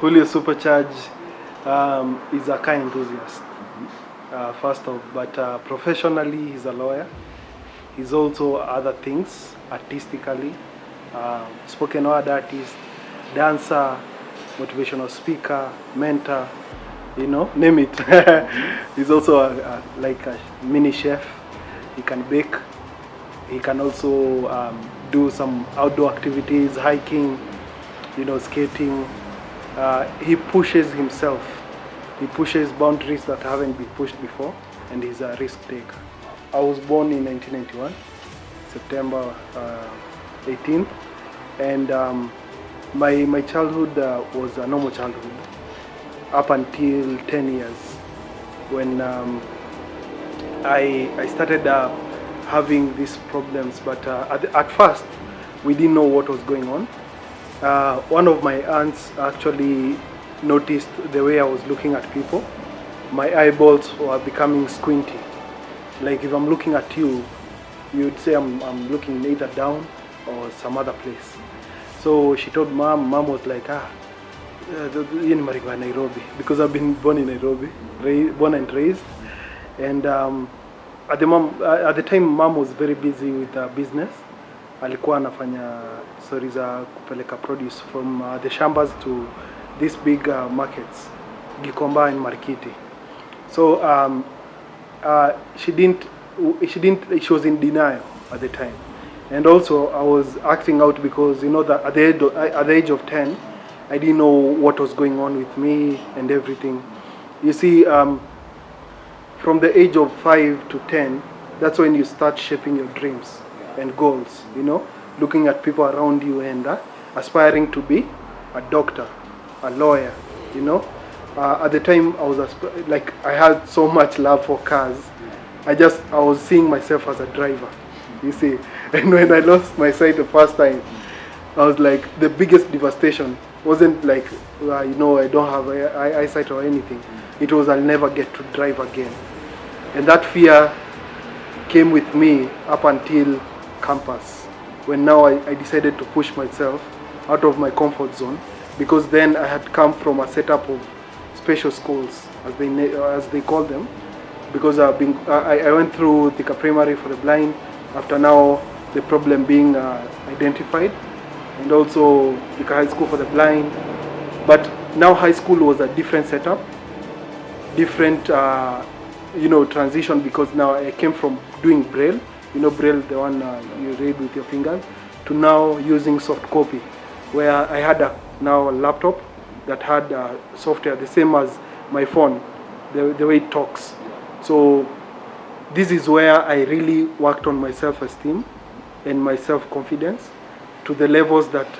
Julio Supercharge is a car enthusiast, first off, but professionally he's a lawyer. He's also other things, artistically, spoken word artist, dancer, motivational speaker, mentor, name it. He's also like a mini chef. He can bake. He can also do some outdoor activities, hiking, skating. He pushes himself. He pushes boundaries that haven't been pushed before, and he's a risk taker. I was born in 1991, September 18th, and my childhood was a normal childhood up until 10 years when I started having these problems, but at first we didn't know what was going on. One of my aunts actually noticed the way I was looking at people. My eyeballs were becoming squinty. Like if I'm looking at you, you'd say I'm looking either down or some other place. So she told mom was like, Nairobi, because I've been born in Nairobi, born and raised. And at the time mom was very busy with business. Alikuwa anafanya story za kupeleka produce from the shambas to these big markets, Gikomba and Marikiti. So she was in denial at the time. And also I was acting out because that at the age of 10 I didn't know what was going on with me and everything. You see, from the age of 5 to 10, that's when you start shaping your dreams and goals, looking at people around you and aspiring to be a doctor, a lawyer, At the time I was I had so much love for cars. I was seeing myself as a driver, you see. And when I lost my sight the first time, I was like, the biggest devastation wasn't like, I don't have eyesight or anything. It was I'll never get to drive again. And that fear came with me up until campus, when now I decided to push myself out of my comfort zone, because then I had come from a setup of special schools, as they call them, because I went through Thika Primary for the blind, after now the problem being identified, and also Thika High School for the blind. But now high school was a different setup, different transition, because now I came from doing Braille, Braille, the one you read with your fingers, to now using soft copy, where I had now a laptop that had software the same as my phone, the way it talks. So this is where I really worked on my self-esteem and my self-confidence to the levels that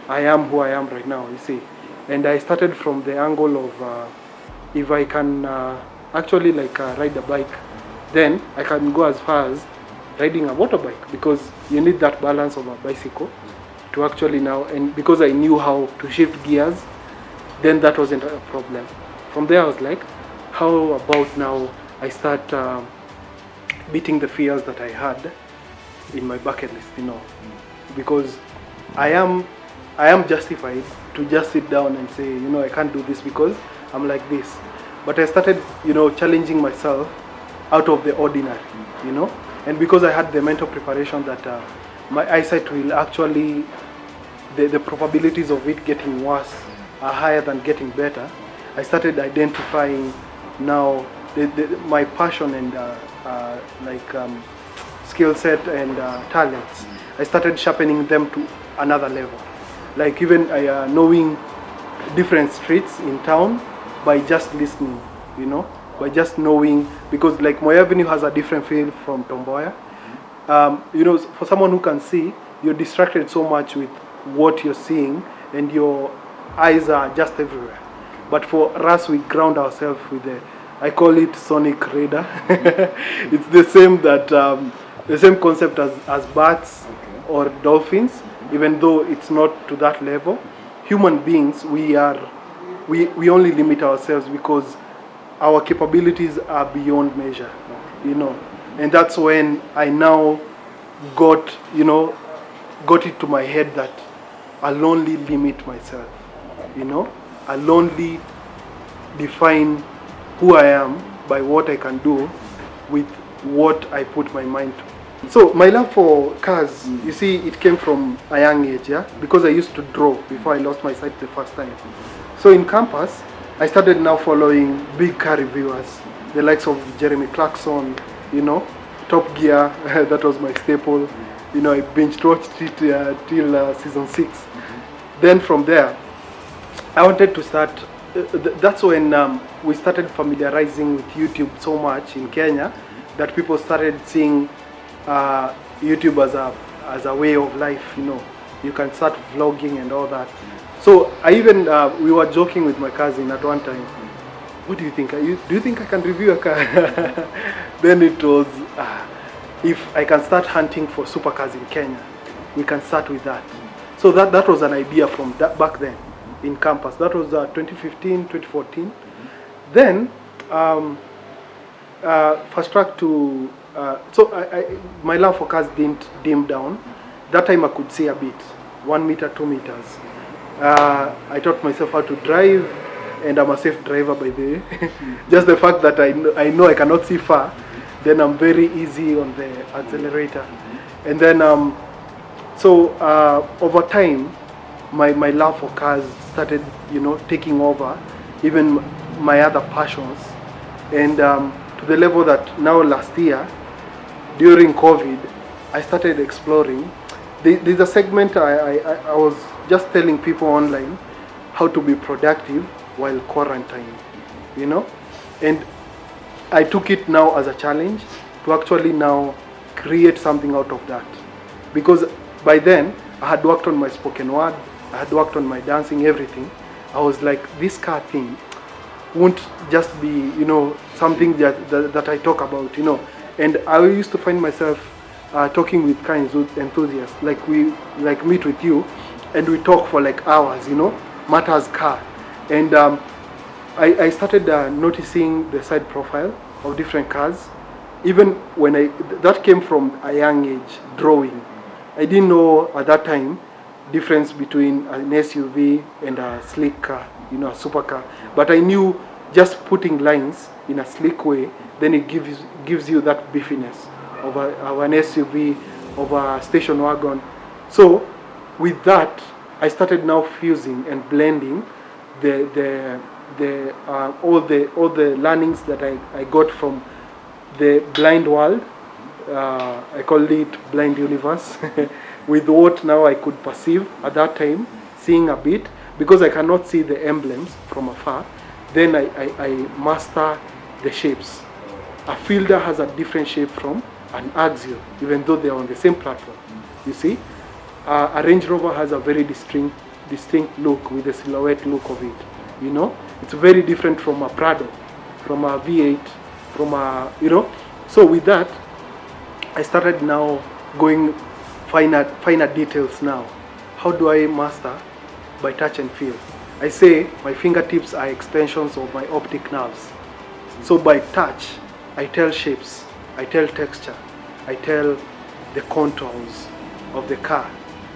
I am who I am right now, you see. And I started from the angle of if I can actually ride a bike, then I can go as far as riding a motorbike, because you need that balance of a bicycle to actually now, and because I knew how to shift gears, then that wasn't a problem. From there I was like, how about now I start beating the fears that I had in my bucket list, because I am justified to just sit down and say, I can't do this because I'm like this. But I started, challenging myself out of the ordinary, and because I had the mental preparation that my eyesight will actually, the probabilities of it getting worse are higher than getting better, I started identifying now my passion and skill set and talents. I started sharpening them to another level. Like even knowing different streets in town by just listening, by just knowing, because like Moi Avenue has a different feel from Tomboya. For someone who can see, you're distracted so much with what you're seeing and your eyes are just everywhere. But for us, we ground ourselves with I call it sonic radar. It's the same concept as bats or dolphins, even though it's not to that level. Human beings, we only limit ourselves because our capabilities are beyond measure, and that's when I now got it to my head that I'll only limit myself, I'll only define who I am by what I can do with what I put my mind to. So my love for cars, you see, it came from a young age, yeah, because I used to draw before I lost my sight the first time. So in campus, I started now following big car reviewers, the likes of Jeremy Clarkson, you know, Top Gear, that was my staple. You know, I binge watched it till season 6. Then from there, I wanted to start. That's when we started familiarizing with YouTube so much in Kenya that people started seeing YouTube as a way of life. You know, you can start vlogging and all that. So I even we were joking with my cousin at one time. What do you think? Do you think I can review a car? Then it was, if I can start hunting for supercars in Kenya, we can start with that. So that was an idea from that back then in campus. That was 2015, 2014. Then fast track to my love for cars didn't dim down. That time I could see a bit, 1 meter, 2 meters. I taught myself how to drive, and I'm a safe driver by the way. Just the fact that I know I cannot see far, then I'm very easy on the accelerator. And then over time, my love for cars started, you know, taking over even my other passions, and to the level that now last year during COVID I started exploring. There's a segment I was just telling people online how to be productive while quarantined, you know, and I took it now as a challenge to actually now create something out of that, because by then I had worked on my spoken word, I had worked on my dancing, everything. I was like, this car thing won't just be, you know, something that I talk about, you know. And I used to find myself talking with car enthusiasts, like meet with you, and we talk for like hours, you know, matters car. And I started noticing the side profile of different cars. Even when that came from a young age, drawing. I didn't know at that time difference between an SUV and a sleek car, you know, a supercar. But I knew just putting lines in a sleek way, then it gives you that beefiness of an SUV, of a station wagon. So with that, I started now fusing and blending all the learnings that I got from the blind world. I call it blind universe. With what now I could perceive at that time, seeing a bit, because I cannot see the emblems from afar. Then I master the shapes. A fielder has a different shape from an Axio, even though they are on the same platform. You see, a Range Rover has a very distinct look with the silhouette look of it. You know, it's very different from a Prado, from a V8, from a, you know. So with that, I started now going finer details now. How do I master? By touch and feel. I say my fingertips are extensions of my optic nerves. So by touch, I tell shapes, I tell texture, I tell the contours of the car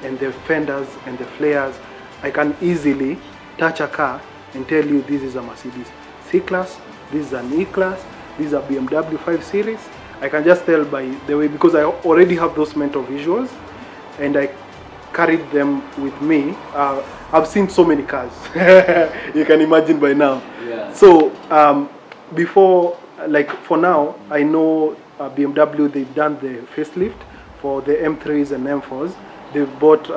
and the fenders and the flares. I can easily touch a car and tell you this is a Mercedes C-Class, this is an E-Class, this is a BMW 5 Series. I can just tell by the way, because I already have those mental visuals and I carried them with me. I've seen so many cars, you can imagine by now. Yeah. So before, like for now, I know BMW, they've done the facelift for the M3s and M4s. They've bought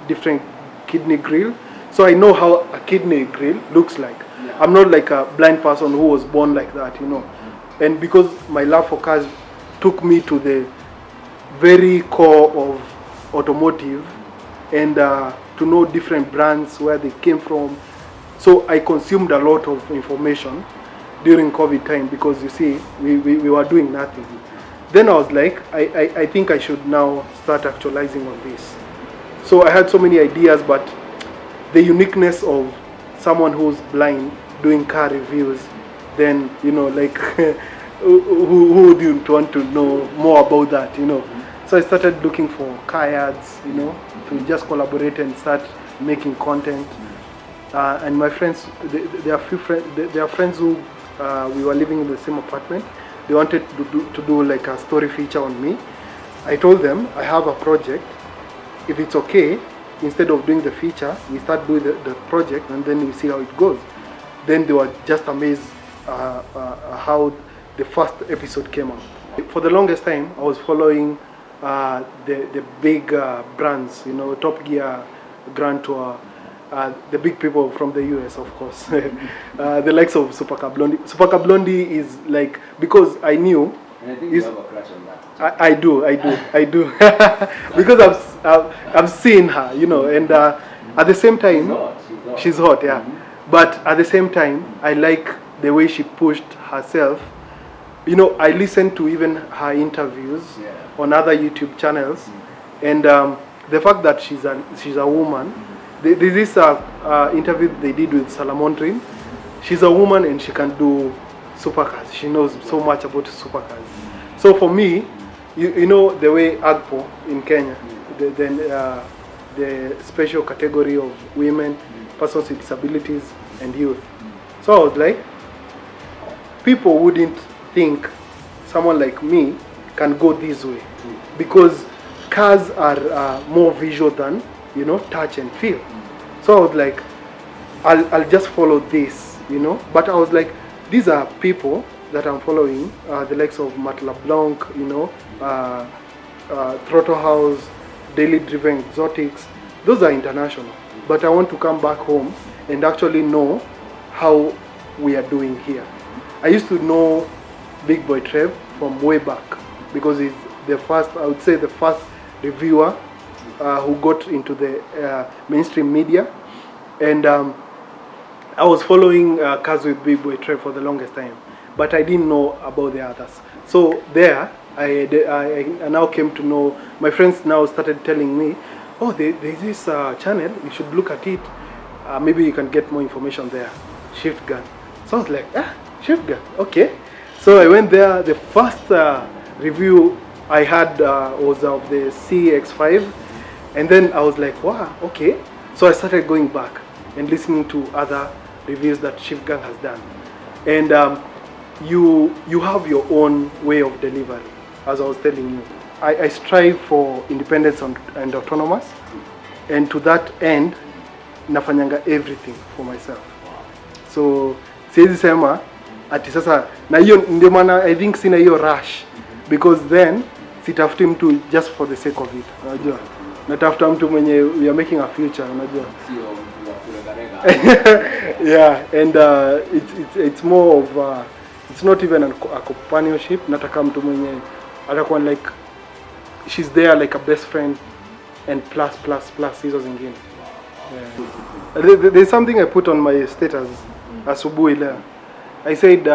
different kidney grill. So I know how a kidney grill looks like. Yeah. I'm not like a blind person who was born like that, you know. And because my love for cars took me to the very core of automotive, and to know different brands, where they came from. So I consumed a lot of information during COVID time, because you see, we were doing nothing. Then I was like, I think I should now start actualizing on this. So I had so many ideas, but the uniqueness of someone who's blind doing car reviews, then, you know, like, who would you want to know more about that, you know? So I started looking for car ads, you know, to just collaborate and start making content. and my friends, there are few friends, there are friends who we were living in the same apartment. They wanted to do like a story feature on me. I told them I have a project. If it's okay, instead of doing the feature, we start doing the project and then we see how it goes. Then they were just amazed how the first episode came out. For the longest time, I was following the big brands, you know, Top Gear, Grand Tour, the big people from the US, of course. The likes of Supercar Blondie. Supercar Blondie is like, because I knew. And I think you have a crush on that. I do. Because I've seen her, you know, and at the same time, she's hot, yeah. But at the same time, I like the way she pushed herself. You know, I listened to even her interviews on other YouTube channels, and the fact that she's a woman. There's this interview they did with Salamondrin. She's a woman and she can do supercars. She knows so much about supercars. So for me, you know the way AGPO in Kenya, the special category of women, persons with disabilities, and youth. So I was like, people wouldn't think someone like me can go this way, because cars are more visual than, you know, touch and feel. So I was like, I'll just follow this, you know. But I was like, these are people that I'm following, the likes of Matt LeBlanc, you know, Throttle House, Daily Driven Exotics. Those are international. But I want to come back home and actually know how we are doing here. I used to know Big Boy Trev from way back, because he's the first, I would say the first reviewer who got into the mainstream media. And I was following Cars with Big Boy Trev for the longest time, but I didn't know about the others. So there, I now came to know, my friends now started telling me, oh, there's this channel, you should look at it. Maybe you can get more information there. Shift Gun. So I was like, Shift Gun, okay. So I went there. The first review I had was of the CX5. And then I was like, wow, okay. So I started going back and listening to other reviews that Shift Gang has done. And you have your own way of delivery, as I was telling you. I strive for independence and autonomous. And to that end, nafanyanga everything for myself. So, siwezi sema ati sasa, na hiyo ndio maana I think sina hiyo rush, because then sitafuti mtu just for the sake of it, unajua. Natafuta mtu mwenye we are making a future, unajua. Yeah, and it's more of it's not even a companionship. Nataka mtu mwenye atakuwa like she's there like a best friend and plus hizo zingine. Yeah. There's something I put on my status asubuhi leo. I said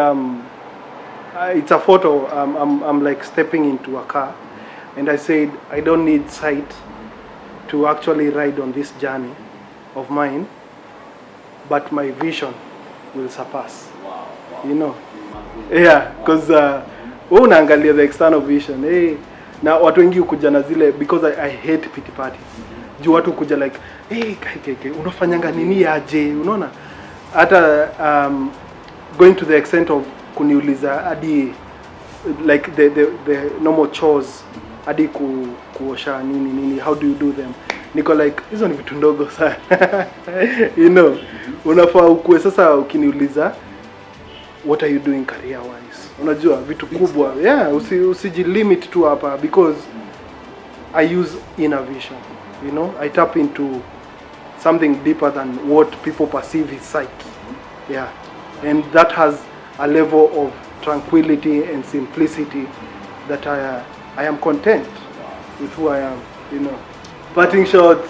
it's a photo. I'm like stepping into a car, and I said I don't need sight to actually ride on this journey of mine, but my vision will surpass. Wow. You know, yeah, because unaangalia the external vision. Hey, na watu wengi kuja na zile, because I hate pity party. Juu watu kuja like, hey, kai, unafanyanga nini aje, unaona? Hata going to the extent of kuniuliza hadi like the normal chores, hadi kuosha nini, how do you do them? Niko like, hizo ni vitu ndogo sana. You know, unafaa ukue sasa ukiniuliza what are you doing career wise? Unajua vitu kubwa. Yeah, usijilimit tu hapa, because I use inner vision. You know, I tap into something deeper than what people perceive is sight. Yeah. And that has a level of tranquility and simplicity that I am content with who I am, you know. Parting shot,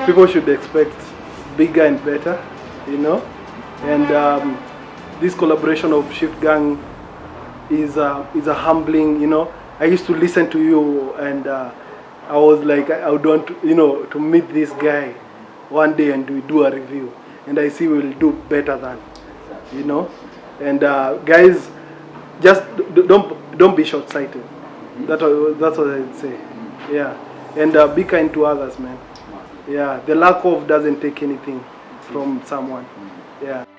people should expect bigger and better, you know. And this collaboration of Shift Gang is a humbling, you know. I used to listen to you, and I was like, I would want to, you know, to meet this guy one day and we do a review, and I see we'll do better than, you know. And guys, just don't be short-sighted. That's what I'd say. Yeah. And be kind to others, man. Yeah. The lack of doesn't take anything from someone. Yeah.